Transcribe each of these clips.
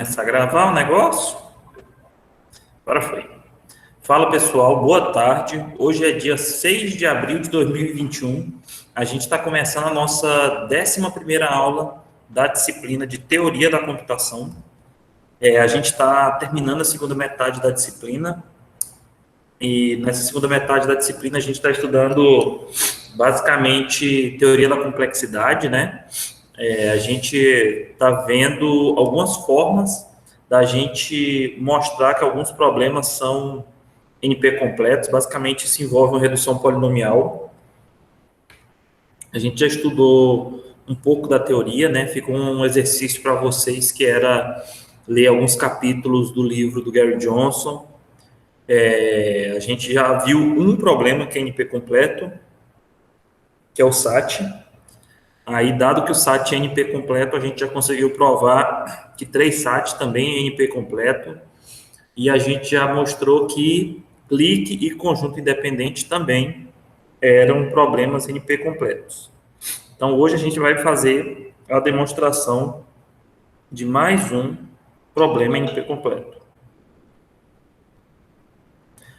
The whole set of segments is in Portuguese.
Começar a gravar o negócio? Agora foi. Fala pessoal, boa tarde. Hoje é dia 6 de abril de 2021. A gente está começando a nossa 11ª aula da disciplina de Teoria da Computação. A gente está terminando a segunda metade da disciplina e nessa segunda metade da disciplina a gente está estudando basicamente Teoria da Complexidade, né? A gente está vendo algumas formas da gente mostrar que alguns problemas são NP completos. Basicamente, isso envolve uma redução polinomial. A gente já estudou um pouco da teoria, né? Ficou um exercício para vocês que era ler alguns capítulos do livro do Gary Johnson. A gente já viu um problema que é NP completo, que é o SAT. Aí, dado que o SAT é NP completo, a gente já conseguiu provar que 3 SAT também é NP completo. E a gente já mostrou que clique e conjunto independente também eram problemas NP completos. Então, hoje a gente vai fazer a demonstração de mais um problema NP completo.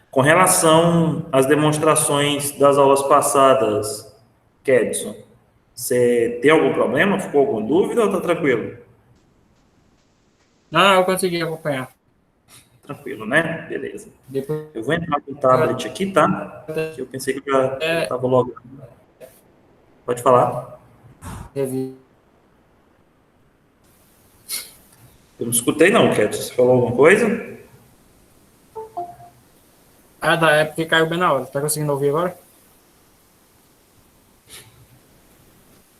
Com relação às demonstrações das aulas passadas, Kedson, você tem algum problema? Ficou alguma dúvida ou está tranquilo? Não, eu consegui acompanhar. Tranquilo, né? Beleza. Depois Eu vou entrar no eu tablet aqui, tá? até Que eu pensei que eu já estava logado. Pode falar. revi. Eu não escutei não, Kedson. Você falou alguma coisa? Ah, da época que caiu bem na hora. Tá conseguindo ouvir agora?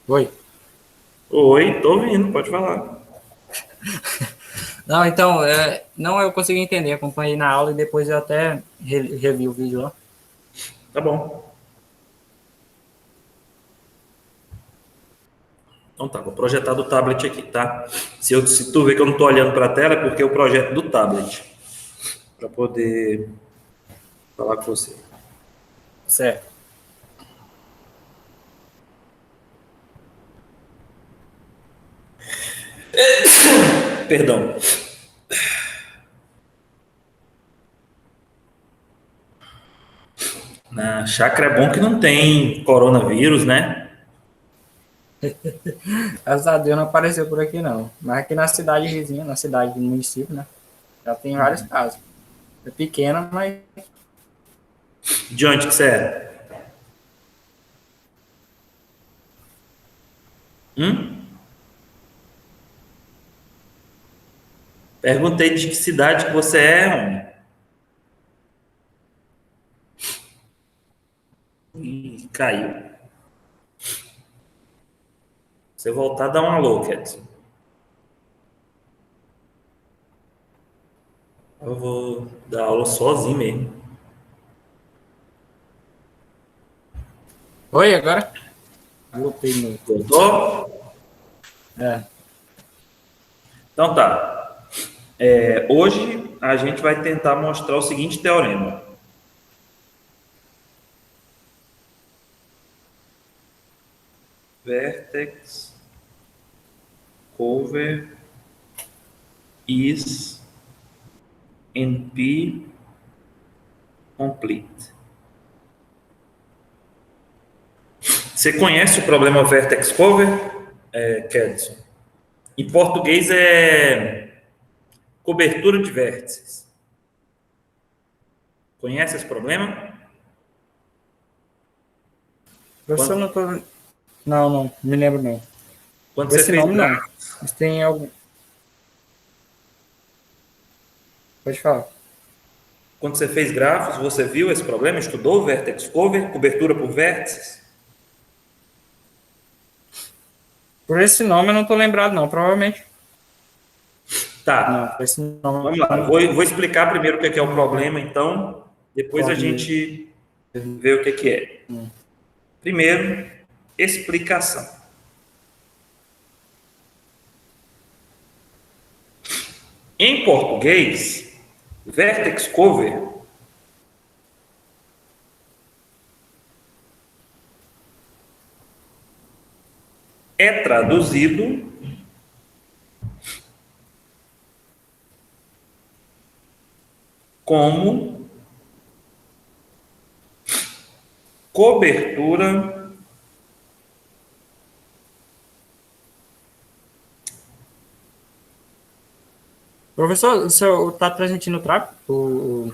Oi. Oi, tô ouvindo, pode falar. Não, então, não eu consegui entender. Acompanhei na aula e depois eu até revi o vídeo lá. Tá bom. Então tá, vou projetar do tablet aqui, tá? Se tu vê que eu não tô olhando para a tela, é porque eu projeto do tablet. Para poder falar com você. Certo. Perdão. Na chácara é bom que não tem coronavírus, né? Graças a Deus não apareceu por aqui, não. Mas aqui na cidade vizinha, na cidade do município, né? Já tem vários casos. É pequena, mas De onde que você é? Perguntei de que cidade que você é, homem. Ih, caiu. Você voltar, dá um alô, Kedson. Eu vou dar aula sozinho mesmo. oi, agora? Voltei no. Voltou? É. Então tá. Hoje a gente vai tentar mostrar o seguinte teorema. Vertex cover is NP complete. Você conhece o problema vertex cover, Kedson? Em português é cobertura de vértices. Conhece esse problema? Professor, Quando, não tô. Não, não, me lembro não. quando Com você esse fez nome, não. gráficos, Mas tem algum. Pode falar. você viu esse problema? Estudou vertex cover, cobertura por vértices? Por esse nome eu não tô lembrado, não. Provavelmente. Não, por Tá. esse nome Vamos lá. Eu não. vou explicar primeiro o que é o problema, então. Depois a Recordo gente mesmo. vê o que é. Primeiro, explicação. Em português, vertex cover é traduzido como cobertura. Professor, o senhor está transmitindo o trapo?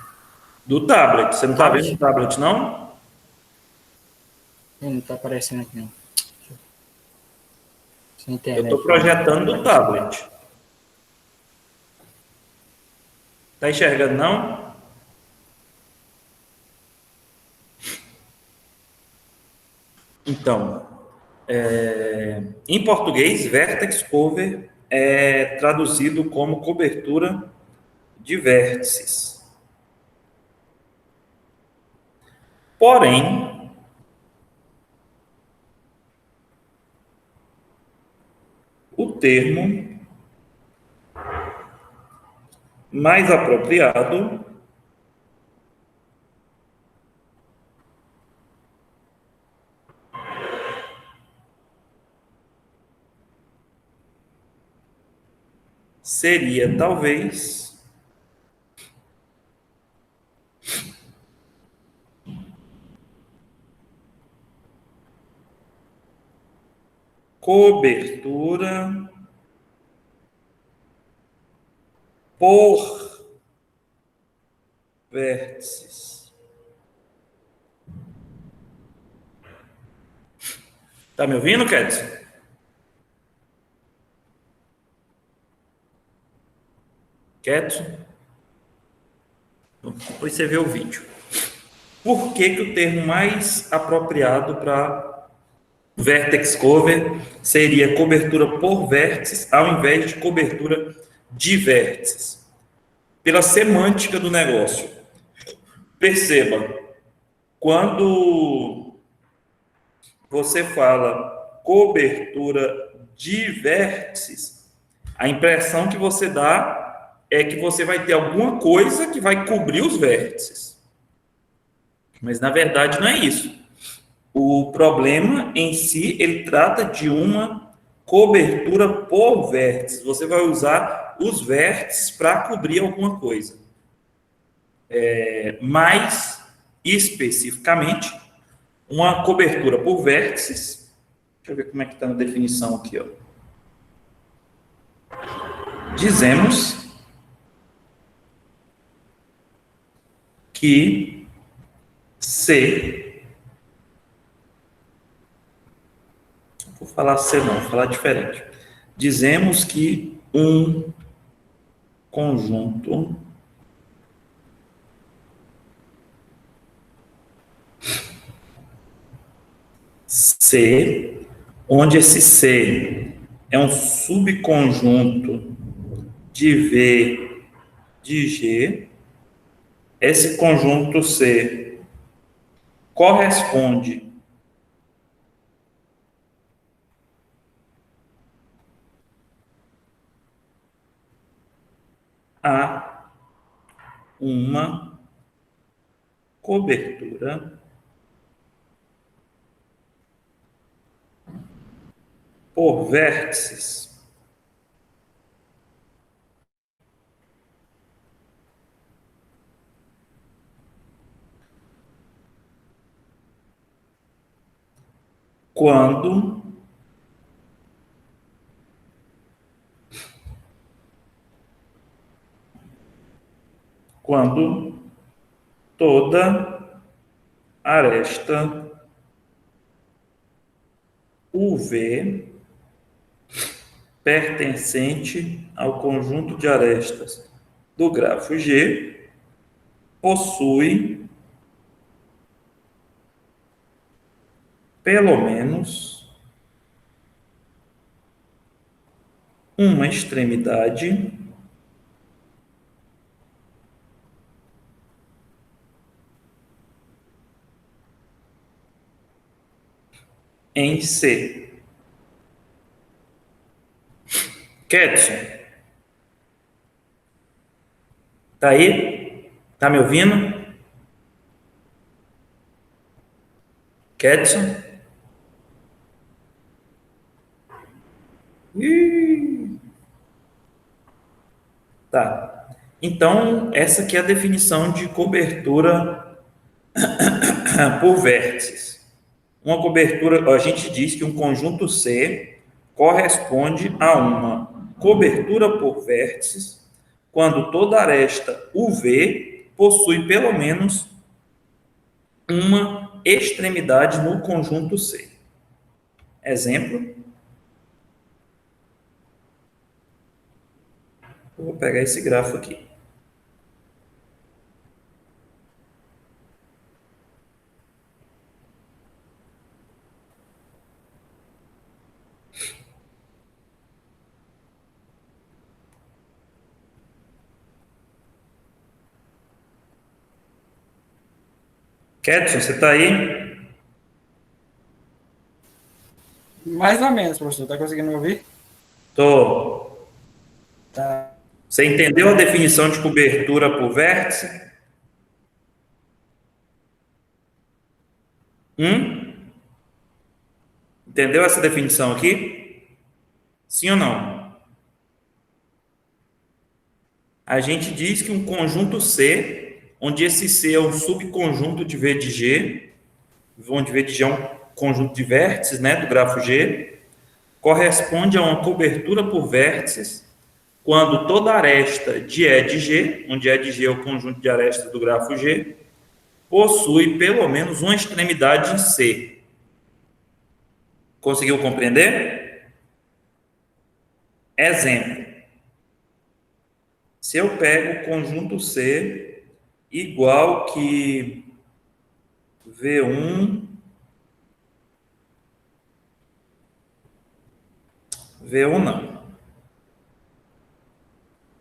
Do tablet. Você não está vendo o Tablet? tablet, não? Não está aparecendo aqui, não. Sem Eu estou internet, não está projetando do aparecendo. tablet. Está enxergando, não? Então, em português, Vertex Cover é traduzido como cobertura de vértices. Porém, o termo mais apropriado seria talvez cobertura por vértices. Tá me ouvindo, Kedson? Kedson? Depois você vê o vídeo. Por que que o termo mais apropriado para Vertex Cover seria cobertura por vértices ao invés de cobertura de vértices? Pela semântica do negócio. Perceba, quando você fala cobertura de vértices, a impressão que você dá é que você vai ter alguma coisa que vai cobrir os vértices. Mas na verdade não é isso. O problema em si, ele trata de uma cobertura por vértices. Você vai usar os vértices para cobrir alguma coisa. Mais especificamente, uma cobertura por vértices. Deixa eu ver como é que está na definição aqui, ó. Dizemos que C, vou falar C não, vou falar diferente. Dizemos que um conjunto C, onde esse C é um subconjunto de V de G, esse conjunto C corresponde a uma cobertura por vértices quando toda aresta UV pertencente ao conjunto de arestas do grafo G possui pelo menos uma extremidade em C. Kedson, tá aí? Tá me ouvindo? Kedson? Ih, tá. Então, essa aqui é a definição de cobertura por vértices. Uma cobertura, a gente diz que um conjunto C corresponde a uma cobertura por vértices quando toda aresta UV possui pelo menos uma extremidade no conjunto C. Exemplo. Vou pegar esse grafo aqui. Kedson, você está aí? Mais ou menos, professor. Tá conseguindo me ouvir? Tô. Tá. Você entendeu a definição de cobertura por vértice? Entendeu essa definição aqui? Sim ou não? A gente diz que um conjunto C, onde esse C é um subconjunto de V de G, onde V de G é um conjunto de vértices, né, do grafo G, corresponde a uma cobertura por vértices quando toda aresta de E de G, onde E de G é o conjunto de arestas do grafo G, possui pelo menos uma extremidade em C. Conseguiu compreender? Exemplo. Se eu pego o conjunto C igual que V1, V1 não.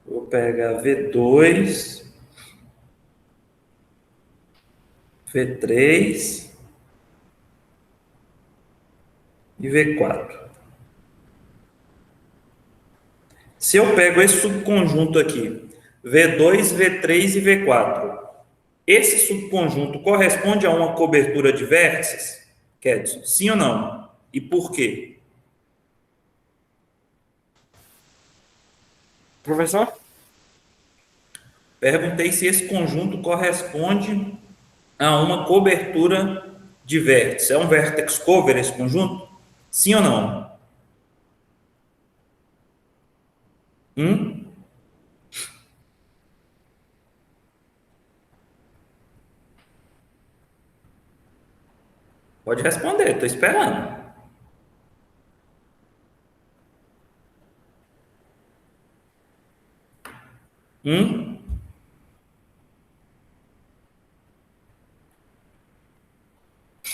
Vou pegar V2, V3 e V4. Se eu pego esse subconjunto aqui, V2, V3 e V4, esse subconjunto corresponde a uma cobertura de vértices? Kedson, sim ou não? E por quê? Professor? Perguntei se esse conjunto corresponde a uma cobertura de vértices. É um vertex cover esse conjunto? Sim ou não? Pode responder, estou esperando.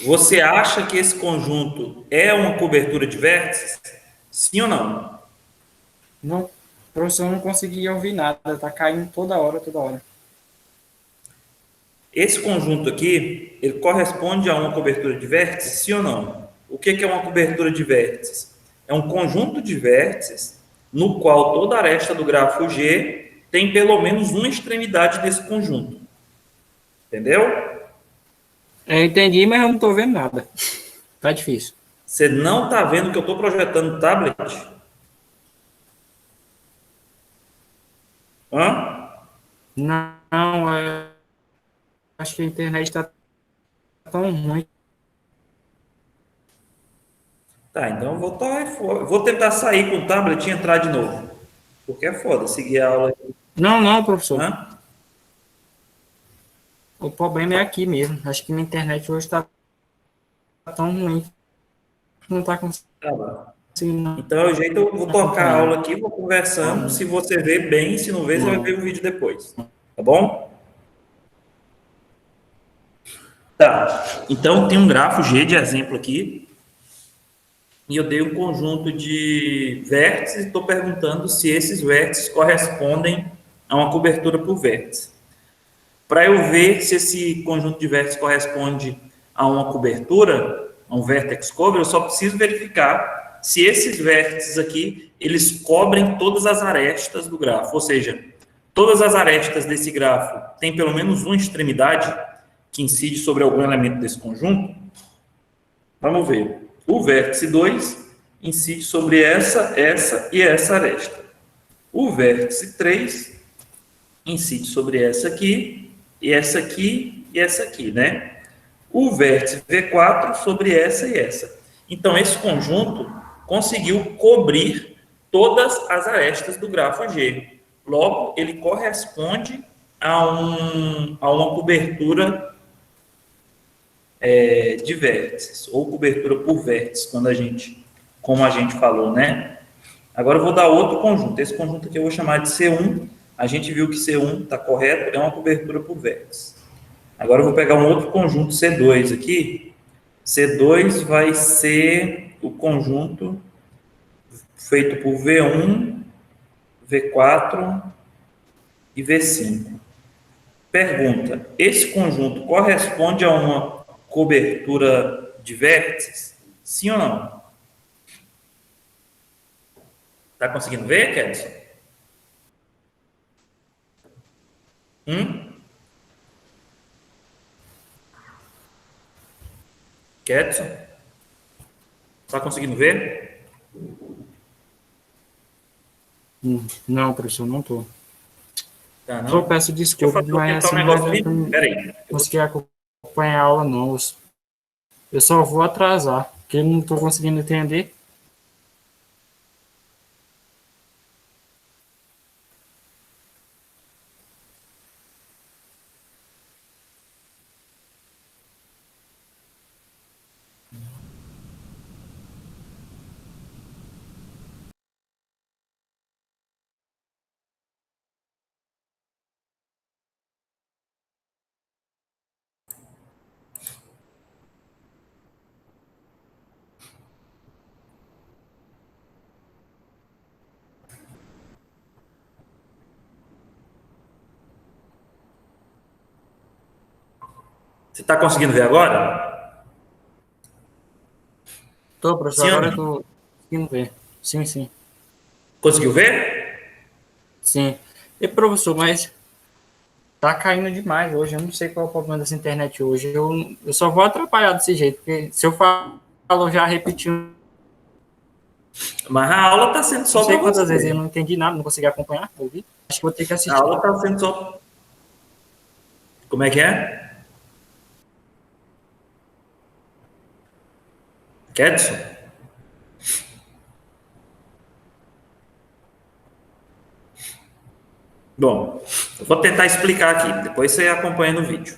Você acha que esse conjunto é uma cobertura de vértices? Sim ou não? Não, professor, não conseguia ouvir nada. Tá caindo toda hora, toda hora. Esse conjunto aqui, ele corresponde a uma cobertura de vértices, sim ou não? O que é uma cobertura de vértices? É um conjunto de vértices no qual toda aresta do grafo G tem pelo menos uma extremidade desse conjunto. Entendeu? Eu entendi, mas eu não tô vendo nada. Tá difícil. Você não está vendo que eu estou projetando no tablet? Hã? Não, acho que a internet tá tão ruim. Tá, então vou tentar sair com o tablet e entrar de novo. Porque é foda seguir a aula aqui. Não, professor. Hã? O problema é aqui mesmo. Acho que minha internet hoje tá tão ruim. Não tá Tá bom. conseguindo. Então é o jeito, eu vou tocar a aula aqui, vou conversando. Se você vê bem, se não vê, você vai ver o vídeo depois. Tá bom? Tá. Então tem um grafo G de exemplo aqui. E eu dei um conjunto de vértices e estou perguntando se esses vértices correspondem a uma cobertura por vértice. Para eu ver se esse conjunto de vértices corresponde a uma cobertura, a um vertex cover, eu só preciso verificar se esses vértices aqui, eles cobrem todas as arestas do grafo. Ou seja, todas as arestas desse grafo têm pelo menos uma extremidade que incide sobre algum elemento desse conjunto. Vamos ver. O vértice 2 incide sobre essa e essa aresta. O vértice 3 incide sobre essa aqui, e essa aqui, e essa aqui, né? O vértice V4 sobre essa e essa. Então, esse conjunto conseguiu cobrir todas as arestas do grafo G. Logo, ele corresponde a uma cobertura de vértices, ou cobertura por vértices, como a gente falou, né? Agora eu vou dar outro conjunto. Esse conjunto aqui eu vou chamar de C1. A gente viu que C1 está correto, é uma cobertura por vértices. Agora eu vou pegar um outro conjunto C2 aqui. C2 vai ser o conjunto feito por V1, V4 e V5. Pergunta: esse conjunto corresponde a uma cobertura de vértices? Sim ou não? Tá conseguindo ver, Kedson? Kedson? Tá conseguindo ver? Não, professor, não tô. Tá, Eu não? peço Deixa eu desculpa, mas tentar um assim, não vai negócio dar ali. pra mim Peraí. conseguir acompanhar a aula, não. Eu só vou atrasar, porque eu não estou conseguindo entender. Você tá conseguindo ver agora? Tô, professor, Sim ou agora eu não? estou conseguindo ver. Sim, sim. Conseguiu ver? Sim. E, professor, mas tá caindo demais hoje. Eu não sei qual é o problema dessa internet hoje. Eu só vou atrapalhar desse jeito, porque se eu falo já repetindo, Mas a aula está sendo não só sei para quantas vezes eu você. não entendi nada, não consegui acompanhar, ouvir. Acho que vou ter que A assistir. aula está sendo só. Como é que é? Kedson? Bom, eu vou tentar explicar aqui, depois você acompanha no vídeo.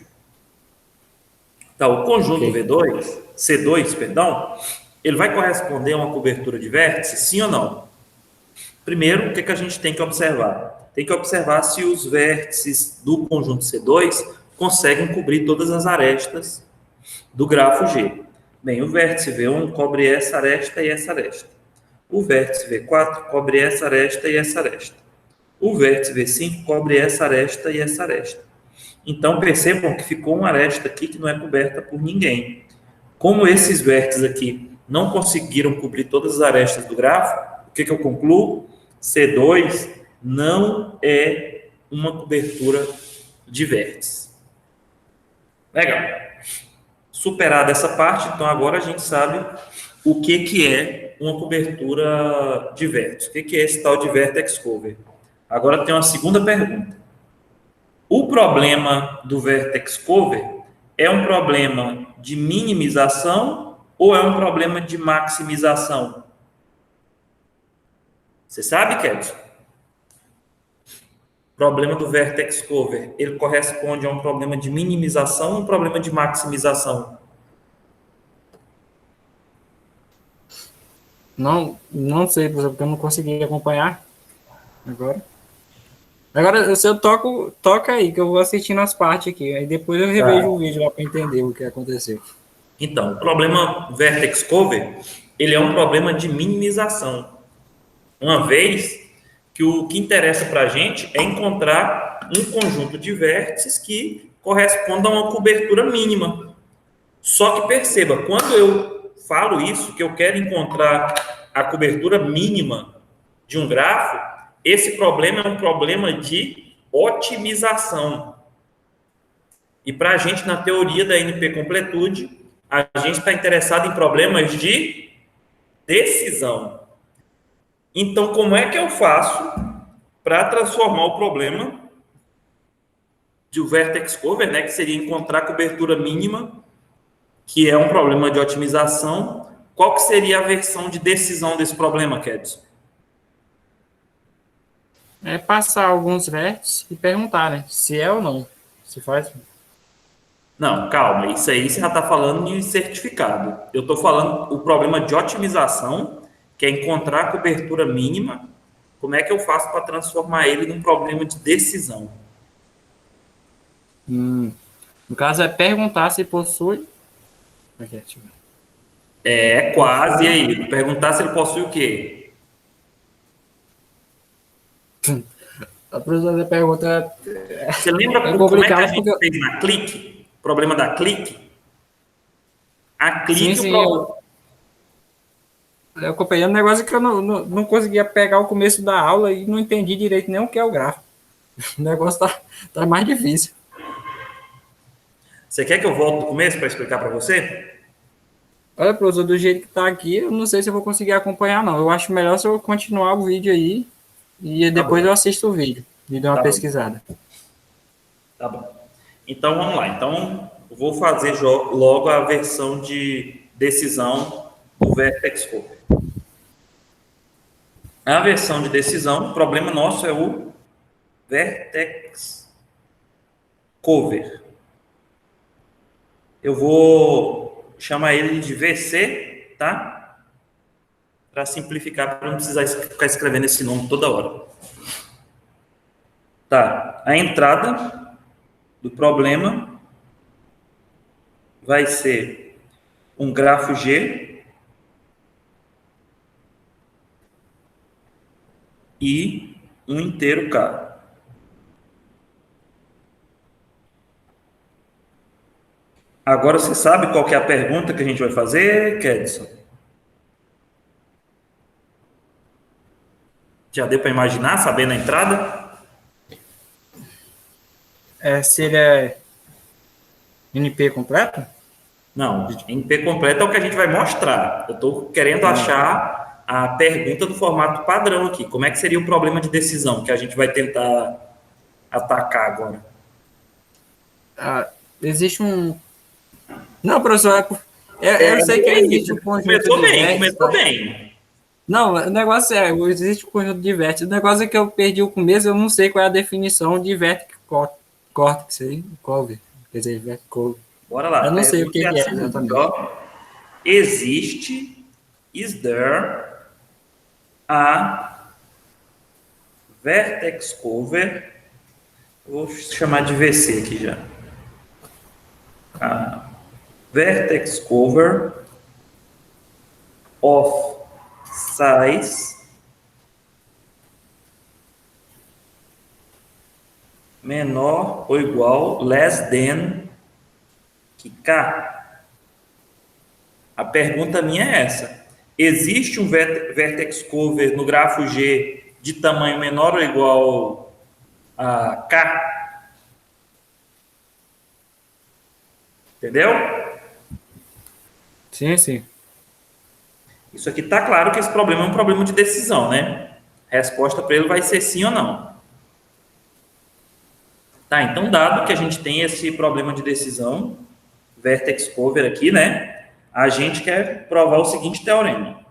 Então, o Ok. conjunto V2, C2, perdão, ele vai corresponder a uma cobertura de vértice, sim ou não? Primeiro, o que a gente tem que observar? Tem que observar se os vértices do conjunto C2 conseguem cobrir todas as arestas do grafo G. Bem, o vértice V1 cobre essa aresta e essa aresta. O vértice V4 cobre essa aresta e essa aresta. O vértice V5 cobre essa aresta e essa aresta. Então, percebam que ficou uma aresta aqui que não é coberta por ninguém. Como esses vértices aqui não conseguiram cobrir todas as arestas do grafo, o que eu concluo? C2 não é uma cobertura de vértice. Legal. Superada essa parte, então agora a gente sabe o que é uma cobertura de vértice. O que é esse tal de vertex cover? Agora tem uma segunda pergunta. O problema do vertex cover é um problema de minimização ou é um problema de maximização? Você sabe, Kelson? O problema do vertex cover, ele corresponde a um problema de minimização ou um problema de maximização? Não sei, professor, porque eu não consegui acompanhar agora. Agora, se eu toca aí, que eu vou assistindo as partes aqui. Aí depois eu revejo o Tá. vídeo lá para entender o que aconteceu. Então, o problema vertex cover, ele é um problema de minimização. Uma vez que o que interessa para a gente é encontrar um conjunto de vértices que corresponda a uma cobertura mínima. Só que perceba, quando eu falo isso, que eu quero encontrar a cobertura mínima de um grafo, esse problema é um problema de otimização. E para a gente, na teoria da NP Completude, a gente está interessado em problemas de decisão. Então, como é que eu faço para transformar o problema do vertex cover, né, que seria encontrar a cobertura mínima, que é um problema de otimização. Qual que seria a versão de decisão desse problema, Kedson? É passar alguns vértices e perguntar, né? Se é ou não. Se faz. Não, calma, isso aí você já está falando de certificado. Eu estou falando o problema de otimização, que é encontrar a cobertura mínima. Como é que eu faço para transformar ele num problema de decisão? No caso, é perguntar se possui. Aqui, deixa eu ver. É quase aí. Perguntar se ele possui o quê? A professora da pergunta Você lembra é como é que a complicada gente porque. fez na clique? O problema da clique? A Sim, clique, o sim, problema. eu acompanhei um negócio que eu não conseguia pegar o começo da aula e não entendi direito nem o que é o gráfico. O negócio tá mais difícil. Você quer que eu volte do começo para explicar para você? Olha, professor, do jeito que tá aqui, eu não sei se eu vou conseguir acompanhar, não. Eu acho melhor se eu continuar o vídeo aí e Tá depois bom, eu assisto o vídeo e dou uma tá bom, pesquisada. tá bom. Então vamos lá. Então eu vou fazer logo a versão de decisão do Vertex Cover. A versão de decisão, o problema nosso é o Vertex Cover. Eu vou chamar ele de VC, tá? Para simplificar, para não precisar ficar escrevendo esse nome toda hora. Tá, a entrada do problema vai ser um grafo G e um inteiro K. Agora você sabe qual que é a pergunta que a gente vai fazer, Kedson? Já deu para imaginar, sabendo a entrada? Se ele é NP completo? Não, NP completo é o que a gente vai mostrar. Eu estou querendo achar a pergunta do formato padrão aqui. Como é que seria o problema de decisão que a gente vai tentar atacar agora? Existe um. Não, professor, eu sei que existe um conjunto Começou de bem, vértices, começou tá? bem. Não, o negócio é, existe um conjunto de vértices. O negócio é que eu perdi o começo, eu não sei qual é a definição de vértice córtex aí, cover. Quer dizer, vértice cover. Bora lá, Eu a não sei o pergunta que é a é seguinte, exatamente. ó. Existe, is there, a vertex cover, vou chamar de VC aqui já. A vertex cover of size menor ou igual, less than, que K. A pergunta minha é essa. Existe um vertex cover no grafo G de tamanho menor ou igual a K? Entendeu? Sim, sim. Isso aqui está claro que esse problema é um problema de decisão, né? A resposta para ele vai ser sim ou não. Tá, então dado que a gente tem esse problema de decisão, vertex cover aqui, né? A gente quer provar o seguinte teorema.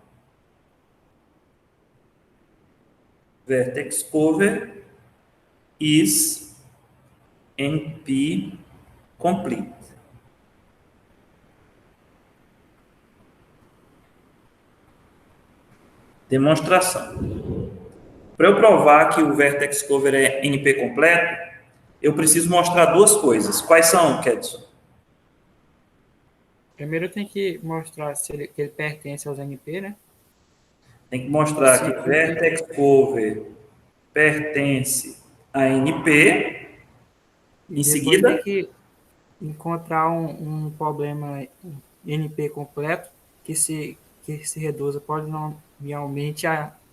Vertex cover is NP complete. Demonstração. Para eu provar que o vertex cover é NP completo, eu preciso mostrar duas coisas. Quais são, Kedson? Primeiro tem que mostrar que ele pertence aos NP, né? Tem que E mostrar que segundo, vertex cover pertence a NP. e Em depois tem seguida, que encontrar um problema NP completo que se reduza polinomialmente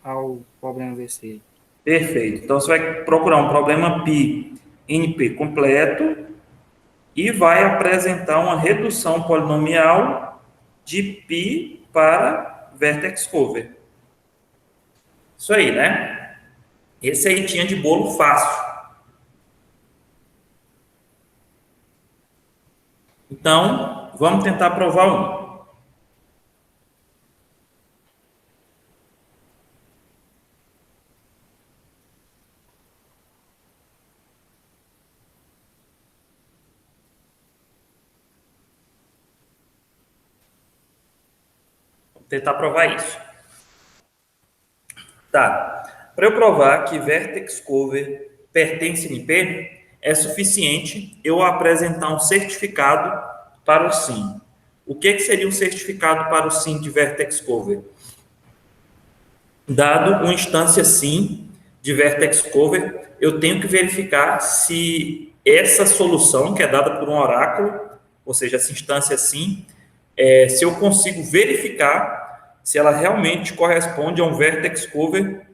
ao problema VC. perfeito. Então, você vai procurar um problema π NP completo e vai apresentar uma redução polinomial de π para vertex cover. Isso aí, né? Esse aí tinha de bolo fácil. Então, vamos tentar provar um. Vamos tentar provar isso. Tá. Para eu provar que vertex cover pertence em P, é suficiente eu apresentar um certificado para o sim. O que seria um certificado para o sim de vertex cover? Dado uma instância sim de vertex cover, eu tenho que verificar se essa solução, que é dada por um oráculo, ou seja, essa instância sim, se eu consigo verificar se ela realmente corresponde a um vertex cover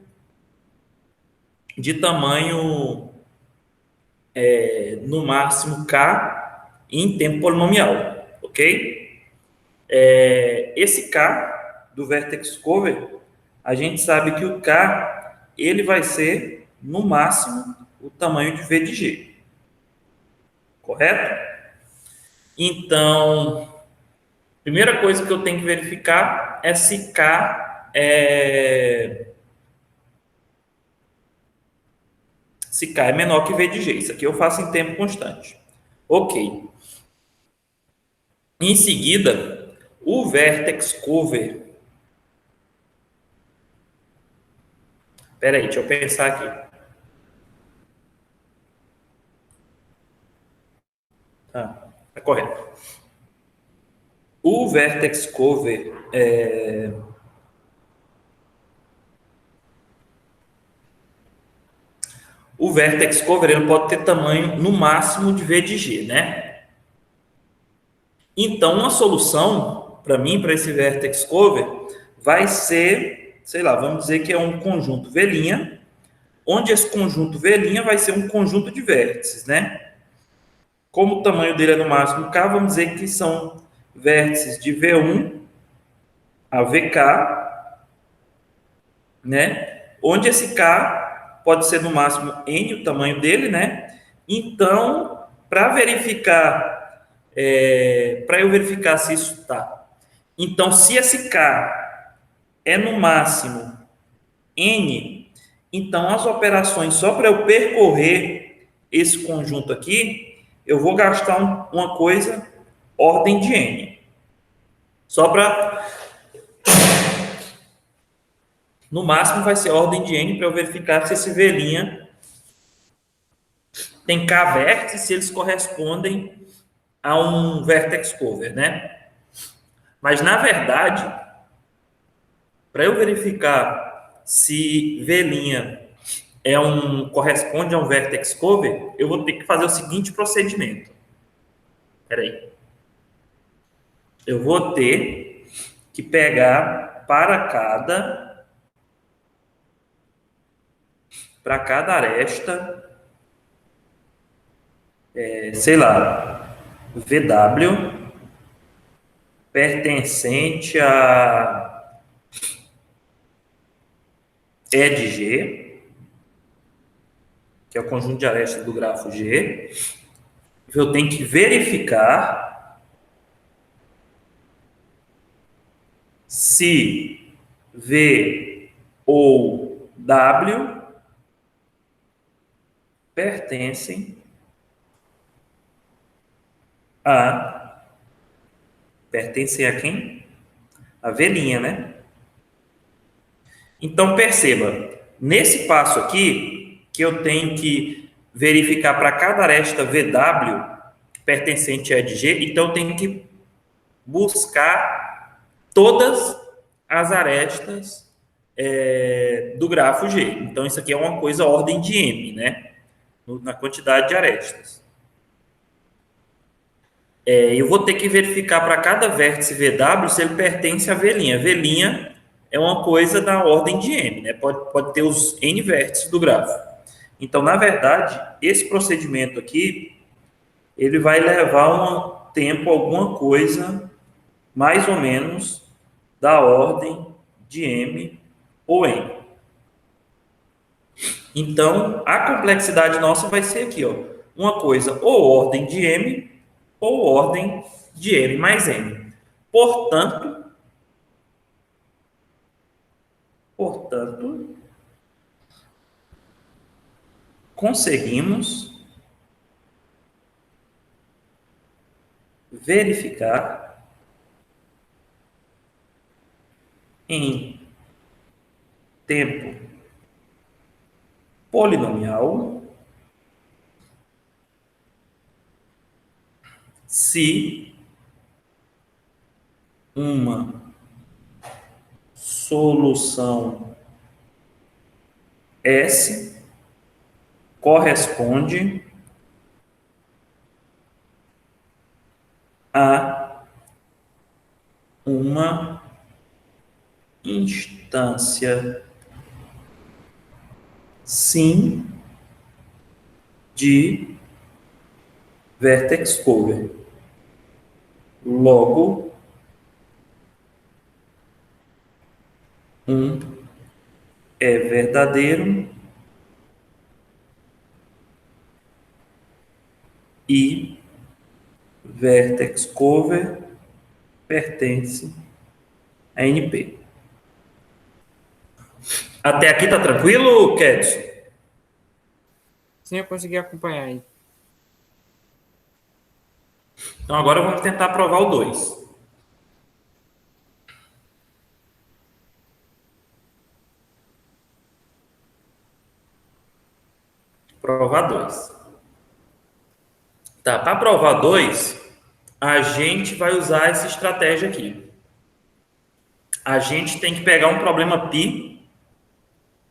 de tamanho no máximo k em tempo polinomial, ok? Esse k do vertex cover, a gente sabe que o k ele vai ser no máximo o tamanho de v de g, correto? Então, primeira coisa que eu tenho que verificar é se k é menor que v de g. Isso aqui eu faço em tempo constante. Ok. Em seguida, o vertex cover. Espera aí, deixa eu pensar aqui. Tá correto. O vertex cover ele pode ter tamanho no máximo de v de g, né? Então, uma solução para mim, para esse vertex cover, vai ser, sei lá, vamos dizer que é um conjunto V', onde esse conjunto V' vai ser um conjunto de vértices, né? Como o tamanho dele é no máximo k, vamos dizer que são vértices de V1 a VK, né? Onde esse k pode ser no máximo n, o tamanho dele, né? Então, para eu verificar se isso está. Então, se esse k é no máximo n, então as operações só para eu percorrer esse conjunto aqui, eu vou gastar uma coisa ordem de n. Só para no máximo vai ser ordem de n para eu verificar se esse V' tem k vértices, se eles correspondem a um vertex cover, né? Mas na verdade, para eu verificar se V' corresponde a um vertex cover, eu vou ter que fazer o seguinte procedimento. Espera aí. Eu vou ter que pegar para cada aresta, sei lá, VW pertencente a E de G, que é o conjunto de arestas do grafo G. Eu tenho que verificar se V ou W pertencem a quem? A V', né? Então, perceba, nesse passo aqui, que eu tenho que verificar para cada aresta VW pertencente a E de G, então eu tenho que buscar todas as arestas do grafo G. Então, isso aqui é uma coisa ordem de M, né? Na quantidade de arestas. Eu vou ter que verificar para cada vértice VW se ele pertence a V'. V' é uma coisa da ordem de M, né? Pode ter os N vértices do grafo. Então, na verdade, esse procedimento aqui, ele vai levar um tempo, alguma coisa, mais ou menos, da ordem de M ou N. Então, a complexidade nossa vai ser aqui, ó, uma coisa ou ordem de M ou ordem de M mais N. Portanto, conseguimos verificar em tempo polinomial se uma solução S corresponde a uma instância sim de vertex cover. Logo, é verdadeiro e vertex cover pertence a NP. Até aqui tá tranquilo, Kedson? Sim, eu consegui acompanhar aí. Então agora vamos tentar provar o 2. Provar 2. Tá, para provar 2, a gente vai usar essa estratégia aqui. A gente tem que pegar um problema π.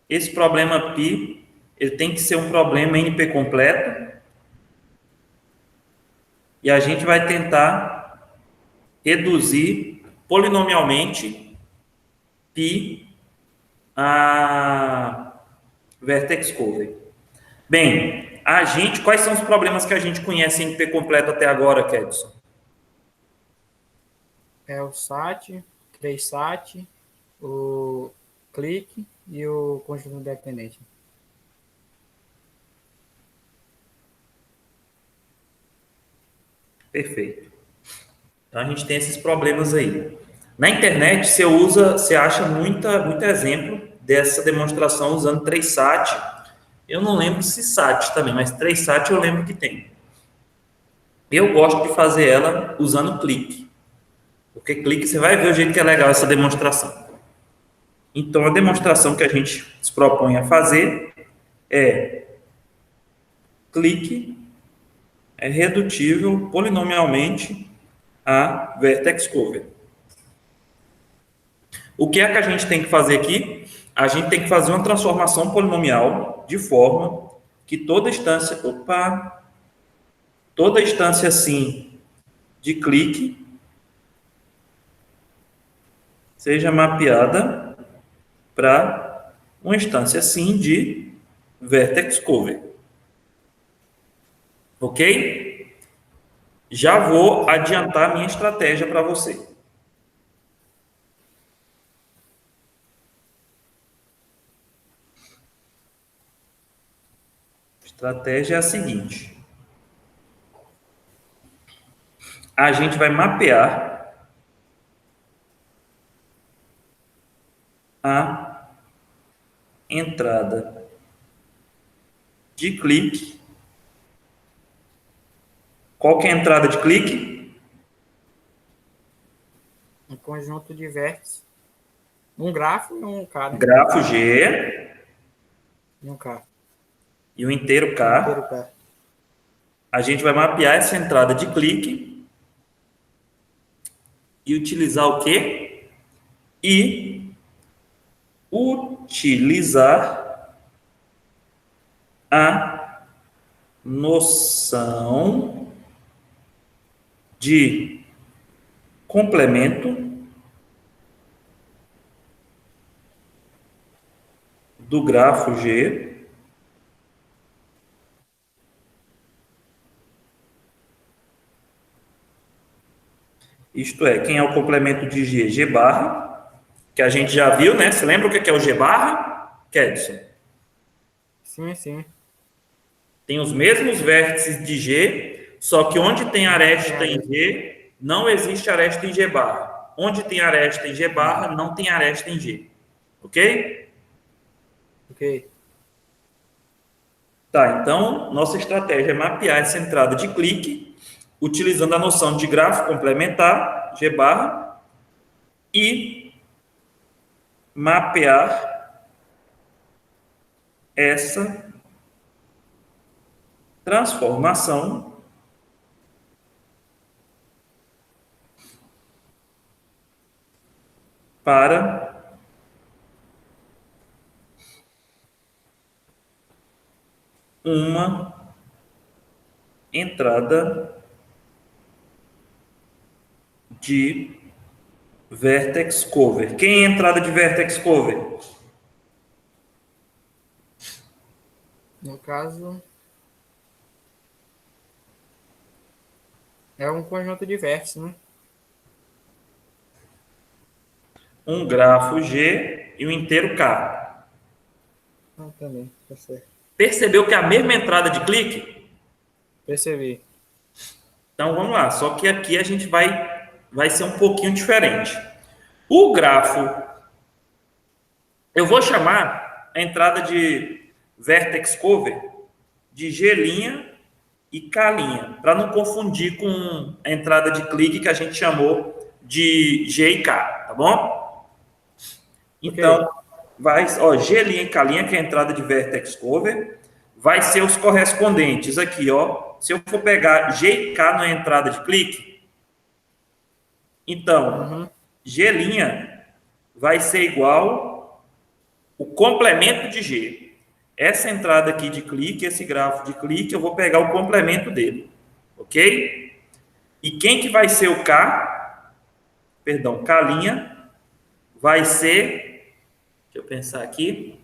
Esse problema π, ele tem que ser um problema NP completo. E a gente vai tentar reduzir polinomialmente π a vertex cover. Bem, quais são os problemas que a gente conhece em NP completo até agora, Kedson? É o SAT, 3SAT, o clique e o conjunto dependente. Perfeito. Então a gente tem esses problemas aí. Na internet você acha muito exemplo dessa demonstração usando 3SAT. Eu não lembro se SAT também, mas 3SAT eu lembro que tem. Eu gosto de fazer ela usando clique. Porque clique você vai ver o jeito que é legal essa demonstração. Então a demonstração que a gente se propõe a fazer é clique é redutível polinomialmente a vertex cover. O que é que a gente tem que fazer aqui? A gente tem que fazer uma transformação polinomial de forma que toda instância sim de clique seja mapeada para uma instância sim de vertex cover. Ok? Já vou adiantar minha estratégia para você. A estratégia é a seguinte. A gente vai mapear a entrada de clique. Qual que é a entrada de clique? Um conjunto de vértices. Um grafo e um K, né? Grafo G E um K. e o inteiro K. Inteiro K. A gente vai mapear essa entrada de clique e utilizar o quê? E utilizar a noção de complemento do grafo G isto é, quem é o complemento de G? G barra, que a gente já viu, né? Você lembra o que é o G barra, Kedson? Sim, sim. Tem os mesmos vértices de G, Só que onde tem aresta em G, não existe aresta em G barra. Onde tem aresta em G barra, não tem aresta em G. Ok? Ok. Tá, então, nossa estratégia é mapear essa entrada de clique, utilizando a noção de grafo complementar, G barra, e mapear essa transformação para uma entrada de vertex cover. Quem é a entrada de vertex cover? No caso, é um conjunto de vértices, né? Um grafo G e um inteiro K. Ah, também, tá certo. Percebeu que é a mesma entrada de clique? Percebi. Então vamos lá, só que aqui a gente vai ser um pouquinho diferente. O grafo, eu vou chamar a entrada de vertex cover de G' e K', para não confundir com a entrada de clique que a gente chamou de G e K, tá bom? Então, Ok. ó, G' e K', que é a entrada de vertex cover, vai ser os correspondentes aqui, ó. Se eu for pegar G e K na entrada de clique, então, G' vai ser igual o complemento de G. Essa entrada aqui de clique, esse grafo de clique, eu vou pegar o complemento dele, ok? E quem que vai ser o K? Perdão, K' vai ser, deixa eu pensar aqui,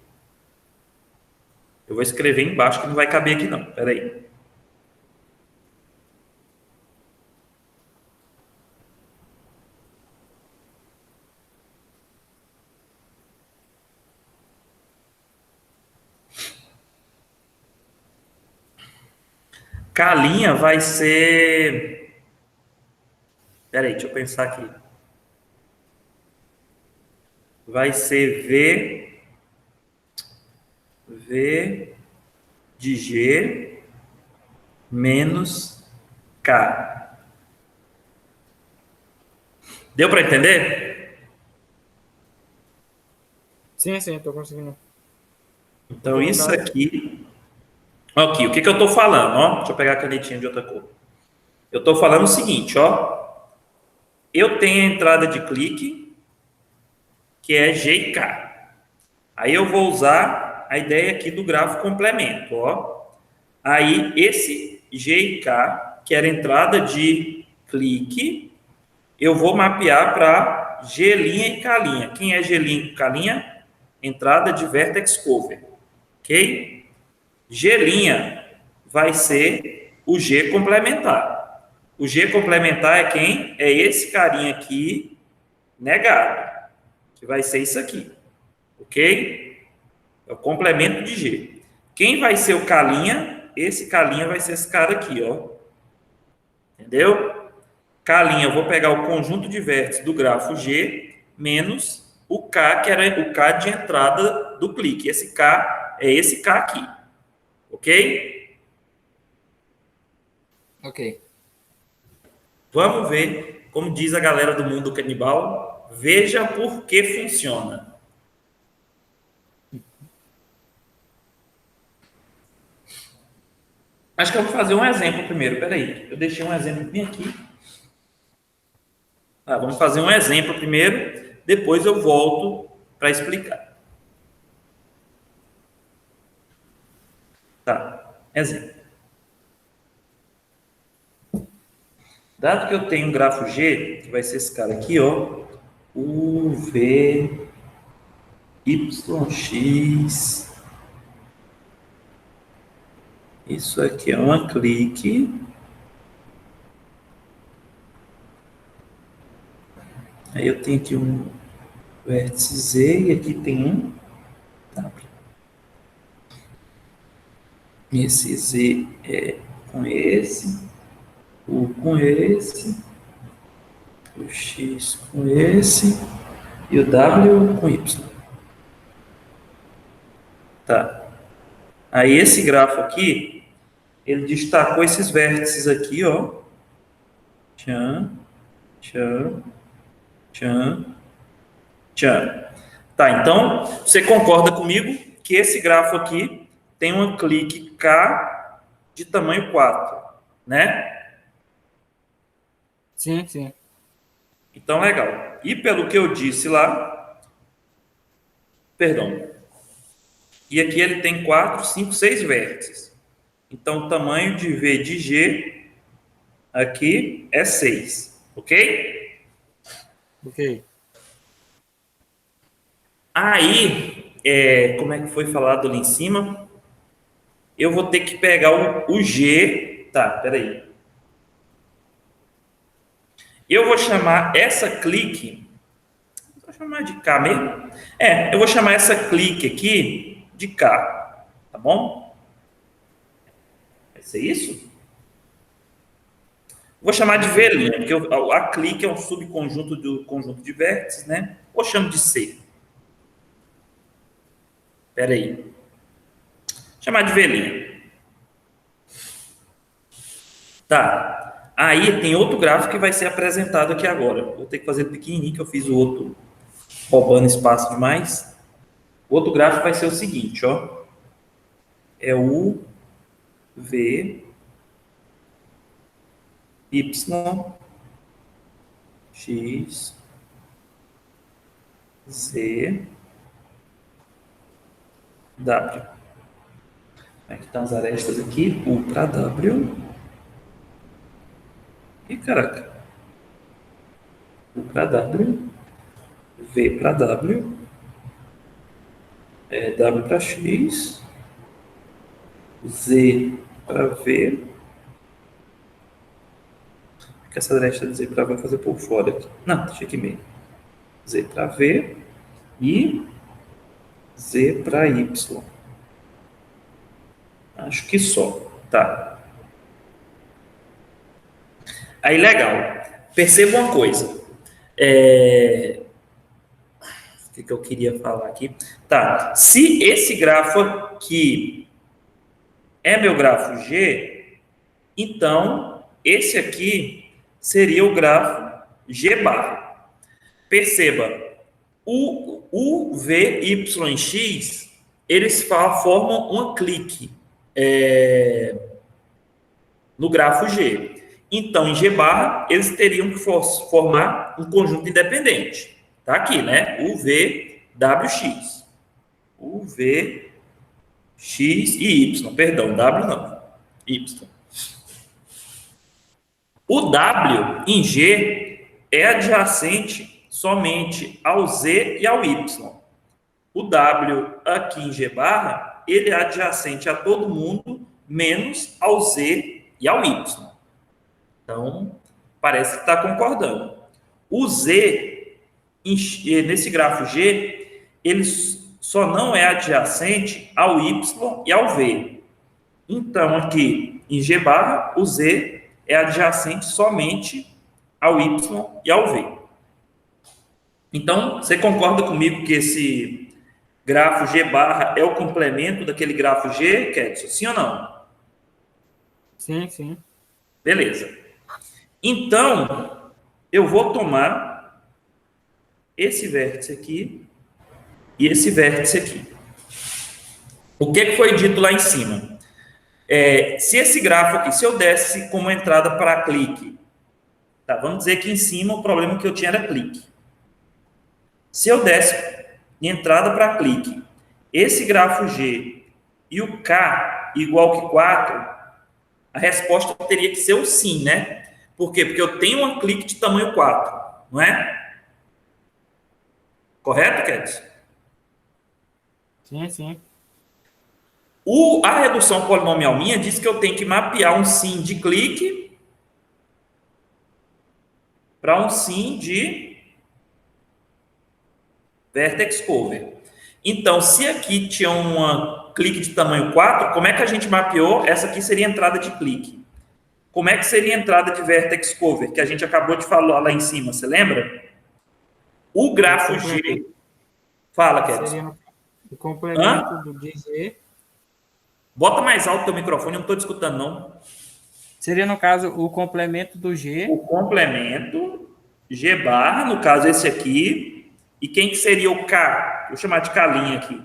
eu vou escrever embaixo que não vai caber aqui não, peraí. K' vai ser, peraí, deixa eu pensar aqui. Vai ser V de G menos K. Deu para entender? Sim, sim, tô conseguindo. Então, Então, no isso caso, aqui. Aqui, o que eu estou falando? Ó? Deixa eu pegar a canetinha de outra cor. Eu estou falando o seguinte, ó. Eu tenho a entrada de clique, que é G e K. Aí eu vou usar a ideia aqui do grafo complemento, ó. Aí, esse G e K, que era entrada de clique, eu vou mapear para G' e K'. Quem é G' e K'? Entrada de vertex cover, ok? G' vai ser o G complementar. O G complementar é quem? É esse carinha aqui, negado, que vai ser isso aqui, ok? É o complemento de G. Quem vai ser o K'? Esse K' vai ser esse cara aqui, ó. Entendeu? K', eu vou pegar o conjunto de vértices do grafo G menos o K, que era o K de entrada do clique. Esse K é esse K aqui. Ok? ok. Vamos ver, como diz a galera do mundo canibal, veja por que funciona. Acho que eu vou fazer um exemplo primeiro. Peraí, eu deixei um exemplo bem aqui. Vamos fazer um exemplo primeiro, depois eu volto para explicar. Tá, exemplo. Dado que eu tenho um grafo G, que vai ser esse cara aqui, ó, U, V, Y, X. Isso aqui é uma clique. Aí eu tenho aqui um vértice Z e aqui tem um W. Esse Z é com esse. U com esse, o X com esse e o W com Y. Tá. Aí esse grafo aqui, ele destacou esses vértices aqui, ó. Tchan, tchan, tchan, tchan. Tá, então, você concorda comigo que esse grafo aqui tem uma clique K de tamanho 4, né? Sim, sim. Então, legal. E pelo que eu disse lá, perdão, e aqui ele tem 4, 5, 6 vértices. Então, o tamanho de V de G aqui é 6, ok? Ok. Aí, como é que foi falado ali em cima? Eu vou ter que pegar o G. Tá, peraí. Eu vou chamar essa clique. Vou chamar de K mesmo? Eu vou chamar essa clique aqui de K. Tá bom? Vai ser isso? Vou chamar de V', porque a clique é um subconjunto do conjunto de vértices, né? Ou chamo de C. Peraí. Chamar de V'. Tá. Aí tem outro gráfico que vai ser apresentado aqui agora. Vou ter que fazer pequenininho, que eu fiz o outro roubando espaço demais. O outro gráfico vai ser o seguinte, ó. É o V, Y, X, Z, W. Aqui estão as arestas aqui, U para W. E caraca. U para W, V para W, W para X, Z para V. Que essa aresta de Z para V vai fazer por fora aqui. Não, deixa aqui meio. Z para V e Z para Y. Acho que só. Tá. Aí, legal. Perceba uma coisa. O que eu queria falar aqui? Tá. Se esse grafo aqui é meu grafo G, então esse aqui seria o grafo G barra. Perceba, o V, Y e X, eles formam uma clique no grafo G. Então, em G barra, eles teriam que formar um conjunto independente. Tá aqui, né? O V, W, X. O V, X e Y. Perdão, W não. Y. O W em G é adjacente somente ao Z e ao Y. O W aqui em G barra, ele é adjacente a todo mundo, menos ao Z e ao Y. Então, parece que está concordando. O Z, nesse grafo G, ele só não é adjacente ao Y e ao V. Então, aqui em G barra, o Z é adjacente somente ao Y e ao V. Então, você concorda comigo que esse grafo G barra é o complemento daquele grafo G, Kedson? Sim ou não? Sim, sim. Beleza. Então, eu vou tomar esse vértice aqui e esse vértice aqui. O que foi dito lá em cima? Se esse grafo aqui, se eu desse como entrada para clique, tá, vamos dizer que em cima o problema que eu tinha era clique. Se eu desse entrada para clique, esse grafo G e o K igual que 4, a resposta teria que ser o sim, né? Por quê? Porque eu tenho uma clique de tamanho 4, não é? Correto, Kedson? Sim, sim. A redução polinomial minha diz que eu tenho que mapear um sim de clique para um sim de vertex cover. Então, se aqui tinha uma clique de tamanho 4, como é que a gente mapeou? Essa aqui seria a entrada de clique. como é que seria a entrada de vertex cover, que a gente acabou de falar lá em cima, você lembra? O grafo G... Fala, Kevin. Seria o complemento Hã? do de G. Bota mais alto o teu microfone, eu não estou te escutando, não. Seria, no caso, o complemento do O G. complemento, G barra, no caso esse aqui, e quem que seria o K? Vou chamar de K' aqui.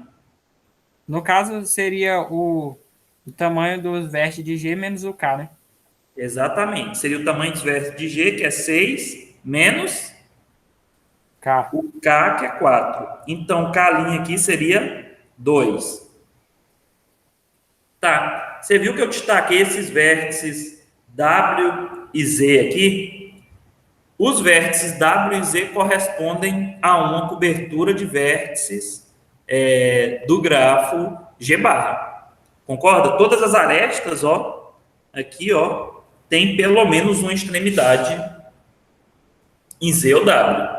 No caso, seria o tamanho dos vértices de G menos o K, né? Exatamente. Seria o tamanho dos vértices de G, que é 6, menos K. o K, que é 4. Então, K' aqui seria 2. Tá. Você viu que eu destaquei esses vértices W e Z aqui? Os vértices W e Z correspondem a uma cobertura de vértices do grafo G barra. Concorda? Todas as arestas, ó, aqui, ó, tem pelo menos uma extremidade em Z ou W.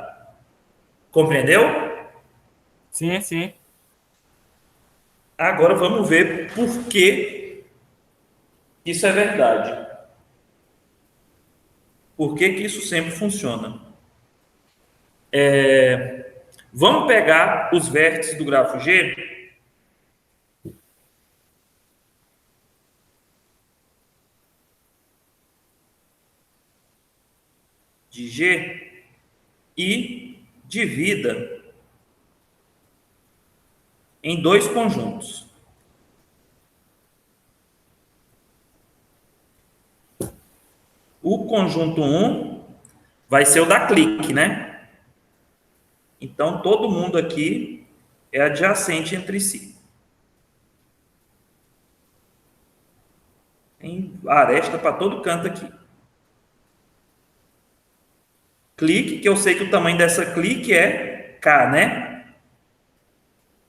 Compreendeu? Sim, sim. Agora vamos ver por que isso é verdade. Por que que isso sempre funciona? Vamos pegar os vértices do grafo G. De G e divida em dois conjuntos. O conjunto 1 vai ser o da clique, né? Então, todo mundo aqui é adjacente entre si. Tem aresta para todo canto aqui. Clique, que eu sei que o tamanho dessa clique é K, né?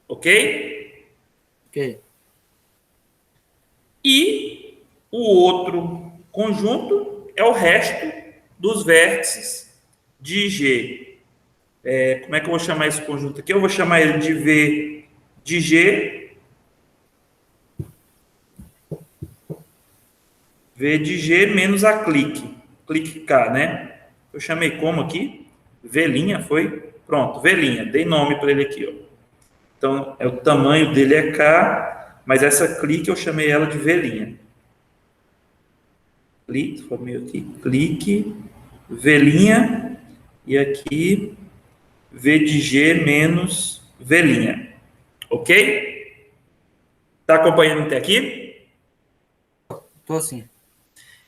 Ok? Ok. E o outro conjunto é o resto dos vértices de G. Como é que eu vou chamar esse conjunto aqui? Eu vou chamar ele de V de G. V de G menos a clique. Clique K, né? Eu chamei como aqui? V', foi? Pronto, V'. Dei nome para ele aqui, ó. Então, o tamanho dele é K, mas essa clique eu chamei ela de V'. Clique, formei aqui, clique, V', e aqui V de G menos V'. Ok? Tá acompanhando até aqui? Tô assim.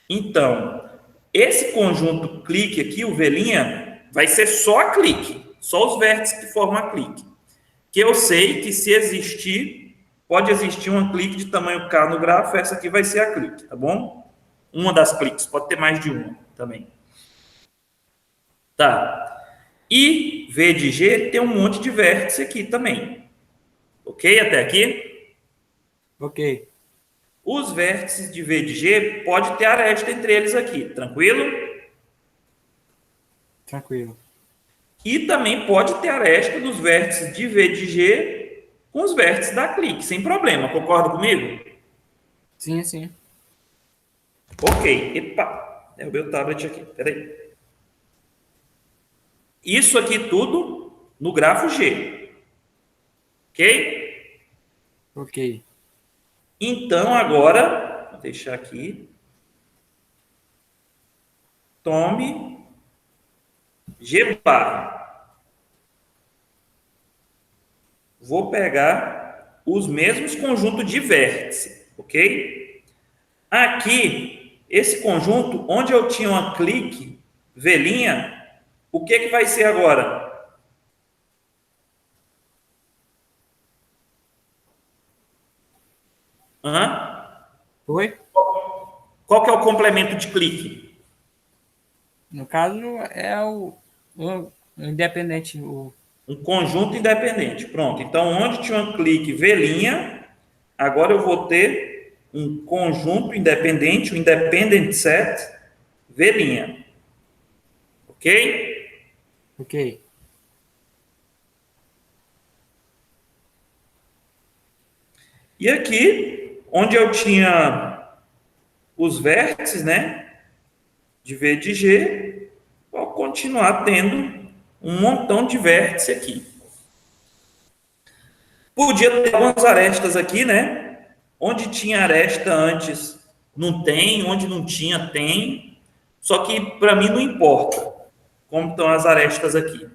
Então, esse conjunto clique aqui, o V', vai ser só a clique, só os vértices que formam a clique. Que eu sei que se existir, pode existir uma clique de tamanho K no grafo, essa aqui vai ser a clique, tá bom? Uma das cliques, pode ter mais de uma também. Tá. E V de G tem um monte de vértice aqui também. Ok até aqui? Ok. Os vértices de V de G pode ter aresta entre eles aqui, tranquilo? Tranquilo. E também pode ter aresta dos vértices de V de G com os vértices da clique, sem problema. Concorda comigo? Sim, sim. Ok. Epa, derrubei o tablet aqui. Peraí. Isso aqui tudo no grafo G. Ok? Ok. Então, agora, vou deixar aqui. Tome G bar. Vou pegar os mesmos conjuntos de vértice, ok? Aqui, esse conjunto, onde eu tinha uma clique, V', o que vai ser agora? Hã? Oi? Qual que é o complemento de clique? No caso, é o independente. Um conjunto independente. Pronto. Então, onde tinha uma clique V', agora eu vou ter um conjunto independente, um independent set V'. Ok? Ok. E aqui, onde eu tinha os vértices, né? de V de G, vou continuar tendo um montão de vértice aqui. Podia ter algumas arestas aqui, né? Onde tinha aresta antes, não tem. Onde não tinha, tem. Só que para mim não importa como estão as arestas aqui.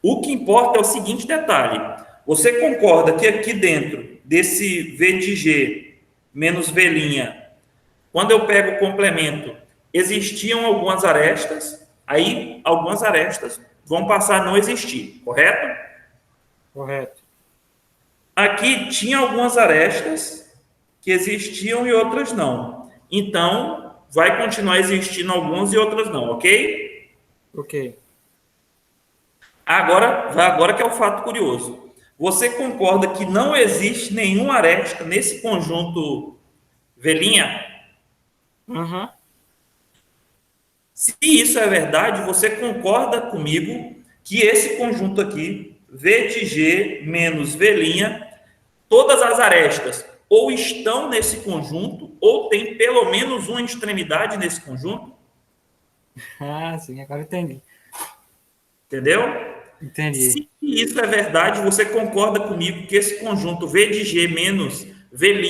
O que importa é o seguinte detalhe. Você concorda que aqui dentro desse V de G menos V', quando eu pego o complemento, existiam algumas arestas, aí algumas arestas vão passar a não existir, correto? Correto. Aqui tinha algumas arestas que existiam e outras não. Então, vai continuar existindo algumas e outras não, ok? Ok. Agora que é o fato curioso. Você concorda que não existe nenhuma aresta nesse conjunto velhinha? Uhum. Se isso é verdade, você concorda comigo que esse conjunto aqui, V de G menos V', todas as arestas ou estão nesse conjunto, ou tem pelo menos uma extremidade nesse conjunto, Ah, sim, agora entendi. entendeu? Entendi. Se isso é verdade, você concorda comigo que esse conjunto V de G menos V'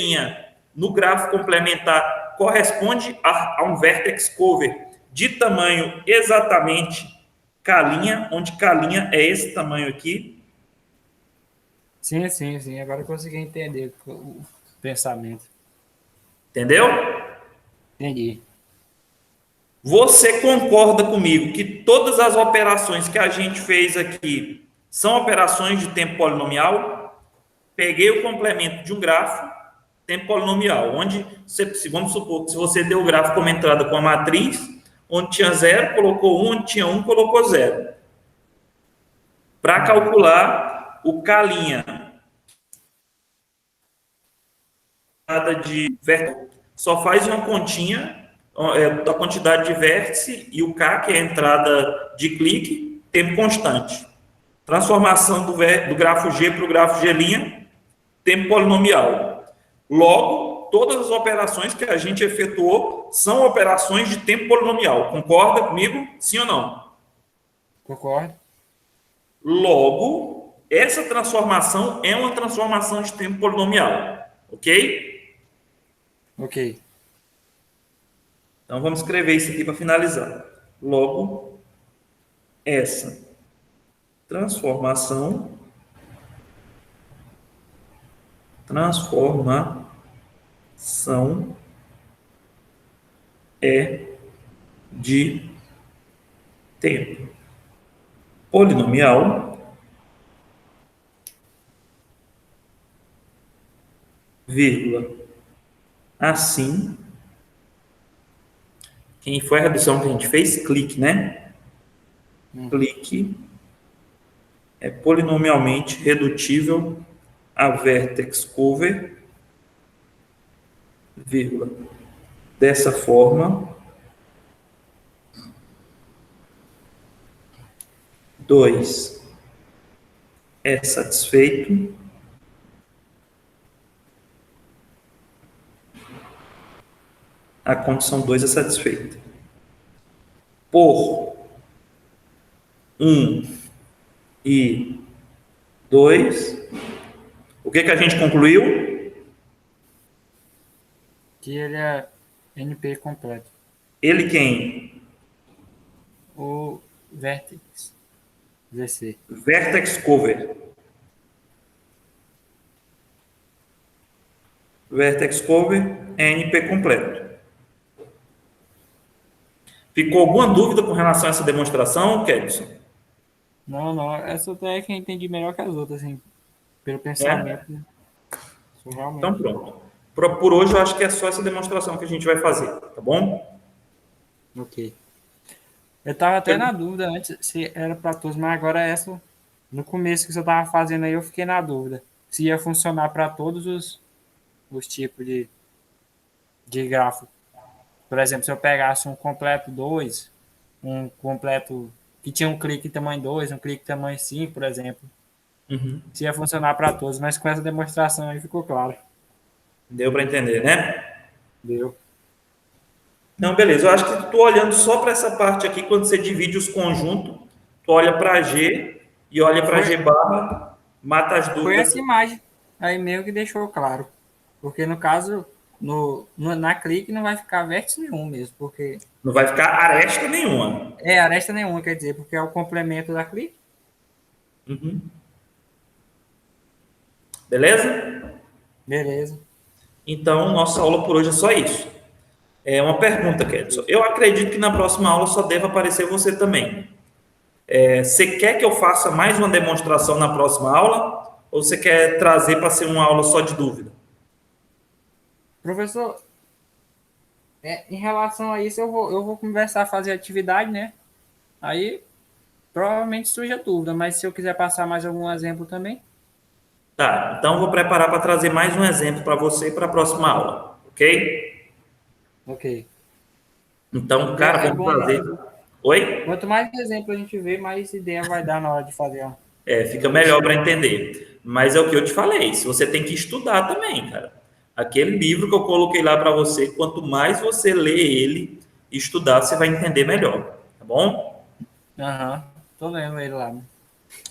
no gráfico complementar corresponde a um vértex cover de tamanho exatamente K', onde K' é esse tamanho aqui, Sim, sim, sim. Agora eu consegui entender o pensamento. entendeu? Entendi. Você concorda comigo que todas as operações que a gente fez aqui são operações de tempo polinomial? Peguei o complemento de um grafo, tempo polinomial, onde, vamos supor que se você deu o gráfico como entrada com a matriz, onde tinha zero, colocou um, onde tinha um, colocou zero. Para calcular o K', de vértice, só faz uma continha da quantidade de vértice e o K, que é a entrada de clique, tempo constante. Transformação do grafo G para o grafo G', tempo polinomial. Logo, todas as operações que a gente efetuou são operações de tempo polinomial. Concorda comigo? Sim ou não? Concordo? Logo, essa transformação é uma transformação de tempo polinomial. Ok? Ok. Então, vamos escrever isso aqui para finalizar. Logo, essa transformação é de tempo polinomial, vírgula, assim, quem foi a redução que a gente fez? Clique, né? Clique é polinomialmente redutível a vertex cover, vírgula. Dessa forma, 2 é satisfeito, a condição 2 é satisfeita. Por 1 e 2, o que a gente concluiu? Que ele é NP completo. Ele quem? O vértex VC. Vertex cover. Vertex cover é NP completo. Ficou alguma dúvida com relação a essa demonstração, Kedson? Não, não. Essa até é que eu entendi melhor que as outras, assim. Pelo É? pensamento. Isso Então realmente. pronto. Por hoje eu acho que é só essa demonstração que a gente vai fazer, tá bom? Ok. Eu tava até na dúvida antes se era para todos, mas agora essa, no começo que você tava fazendo aí, eu fiquei na dúvida. Se ia funcionar para todos os tipos de gráfico. Por exemplo, se eu pegasse um completo 2, um completo que tinha um clique tamanho 2, um clique tamanho 5, por exemplo, Uhum. se ia funcionar para todos, mas com essa demonstração aí ficou claro. Deu para entender, né? Deu. Não, beleza. Eu acho que tu olhando só para essa parte aqui, quando você divide os conjuntos, tu olha para G e olha para Foi, G barra, mata as foi dúvidas. essa imagem aí mesmo que deixou claro. Porque no caso, na clique não vai ficar vértice nenhum mesmo, porque Não vai ficar aresta nenhuma. é aresta nenhuma, quer dizer, porque é o complemento da clique. Uhum. Beleza? Beleza. Então, nossa aula por hoje é só isso. É uma pergunta, Kedson. Eu acredito que na próxima aula só deva aparecer você também. Você quer que eu faça mais uma demonstração na próxima aula? Ou você quer trazer para ser uma aula só de dúvida? Professor, em relação a isso, eu vou conversar, fazer atividade, né? Aí provavelmente surge a dúvida, mas se eu quiser passar mais algum exemplo também, Tá, então eu vou preparar para trazer mais um exemplo para você para a próxima aula, ok? ok. Então, cara, É vamos bom, né? fazer. Oi? Quanto mais exemplo a gente vê, mais ideia vai dar na hora de fazer Fica o melhor para estudo. entender. Mas é o que eu te falei, se você tem que estudar também, cara. Aquele livro que eu coloquei lá para você, quanto mais você lê ele e estudar, você vai entender melhor, tá bom? Aham, tô lendo ele lá.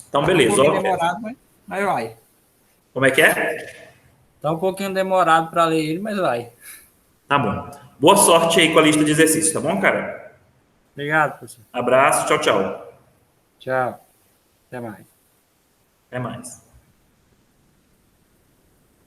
Então, Tá um beleza. pouquinho Ó, demorado, mas vai. como é que é? Tá um pouquinho demorado para ler ele, mas vai. Tá bom. Boa sorte aí com a lista de exercícios, tá bom, cara? Obrigado, professor. Abraço, tchau, tchau. Tchau. Até mais. Até mais.